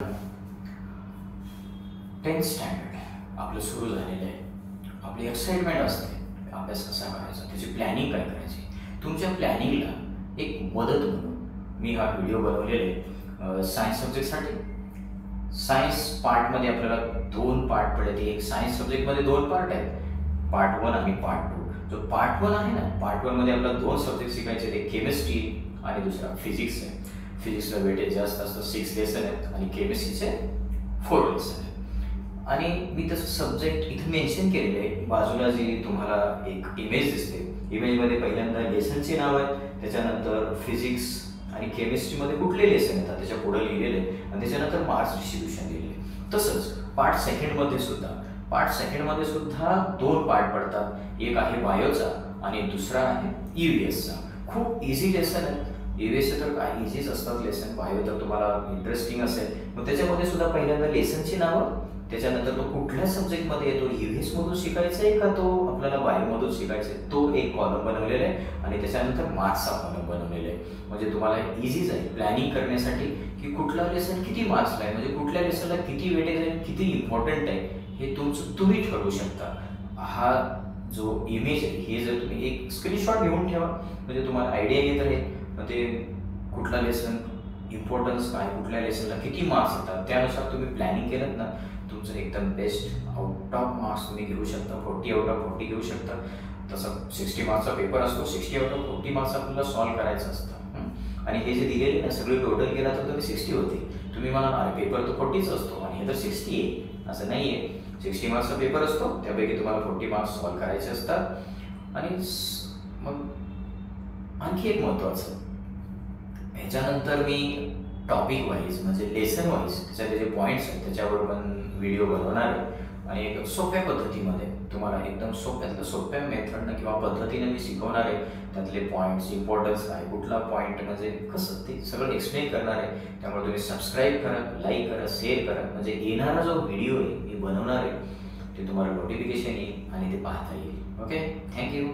10th standard आपलं सुरू झालेलं आहे. आपली एक्साइटमेंट असते अभ्यास कसा करायचा, त्याची प्लॅनिंग काय करायची. तुमच्या प्लॅनिंगला एक मदत म्हणून मी हा व्हिडिओ बनवलेला आहे सायन्स सब्जेक्टसाठी. सायन्स पार्टमध्ये आपल्याला 2 पार्ट पडले. एक सायन्स सब्जेक्टमध्ये 2 पार्ट आहेत, पार्ट 1 आणि पार्ट 2. जो पार्ट 1 आहे ना, पार्ट 1 मध्ये आपल्याला 2 सब्जेक्ट शिकायचे. एक केमिस्ट्री आणि दुसरा फिजिक्स आहे. फिजिक्सला वेटेज जास्त असतं, 6 लेसन आहेत आणि केमिस्ट्रीचे 4 लेसन आहेत. आणि मी तसं सब्जेक्ट इथे मेन्शन केलेले आहे. बाजूला जी तुम्हाला एक इमेज दिसते, इमेजमध्ये पहिल्यांदा लेसनचे नाव आहेत, त्याच्यानंतर फिजिक्स आणि केमिस्ट्रीमध्ये कुठले लेसन येतात त्याच्या पुढे लिहिलेले आणि त्याच्यानंतर मार्क्स डिस्ट्रीब्युशन लिहिलेले. तसंच पार्ट सेकंडमध्ये सुद्धा 2 पार्ट पडतात. एक आहे बायोचा आणि दुसरा आहे EVSचा. खूप इझी लेसन आहे. EVSचे तर काय इझीच असतात लेसन. बायो तर तुम्हाला इंटरेस्टिंग असेल. मग त्याच्यामध्ये सुद्धा पहिल्यांदा लेसनची नावं, त्याच्यानंतर तो कुठल्या सब्जेक्टमध्ये येतो, EVS मधून शिकायचा आहे का तो आपल्याला बायोमधून शिकायचा आहे, तो एक कॉलम बनवलेला आहे आणि त्याच्यानंतर मार्क्सचा कॉलम बनवलेला आहे. म्हणजे तुम्हाला इझी जाईल प्लॅनिंग करण्यासाठी की कुठला लेसन किती मार्क्सला आहे, म्हणजे कुठल्या लेसनला किती वेटेज आहे, किती इम्पॉर्टंट आहे, हे तुम्ही ठरवू शकता. हा जो इमेज आहे हे जर तुम्ही एक स्क्रीनशॉट घेऊन ठेवा म्हणजे तुम्हाला आयडिया येत राहील. ते कुठला लेसन इम्पॉर्टन्स काय, कुठल्या लेसनला किती मार्क्स येतात, त्यानुसार तुम्ही प्लॅनिंग केलं ना, तुमचं एकदम बेस्ट आउट ऑफ मार्क्स तुम्ही घेऊ शकता. 40 आउट ऑफ 40 घेऊ शकता. तसं 60 मार्क्सचा पेपर असतो, 60 आउट ऑफ 40 मार्क्स आपल्याला सॉल्व्ह करायचं असतं. आणि हे जे दिलेले ना सगळे टोटल केला तर तुम्ही 60 होते. तुम्ही मला अरे पेपर तो 40च असतो आणि हे तर 60 आहे, असं नाही आहे. 60 मार्क्सचा पेपर असतो, त्यापैकी तुम्हाला 40 मार्क्स सॉल्व्ह करायचे असतात. आणि मग आणखी एक महत्त्वाचं, ह्याच्यानंतर मी टॉपिक वाईज म्हणजे लेसन वाईज त्याचे जे पॉईंट्स आहेत त्याच्यावर पण व्हिडिओ बनवणार आहे. आणि एक सोप्या पद्धतीमध्ये तुम्हाला एकदम सोप्या मेथडनं किंवा पद्धतीने मी शिकवणार आहे. त्यातले पॉईंट्स, इम्पॉर्टन्स काय, कुठला पॉईंट म्हणजे कसं, ते सगळं एक्सप्लेन करणार आहे. त्यामुळे तुम्ही सबस्क्राईब करा, लाईक करा, शेअर करा. म्हणजे येणारा जो व्हिडिओ आहे मी बनवणार आहे ते तुम्हाला नोटिफिकेशन येईल आणि ते पाहता येईल. Okay, thank you.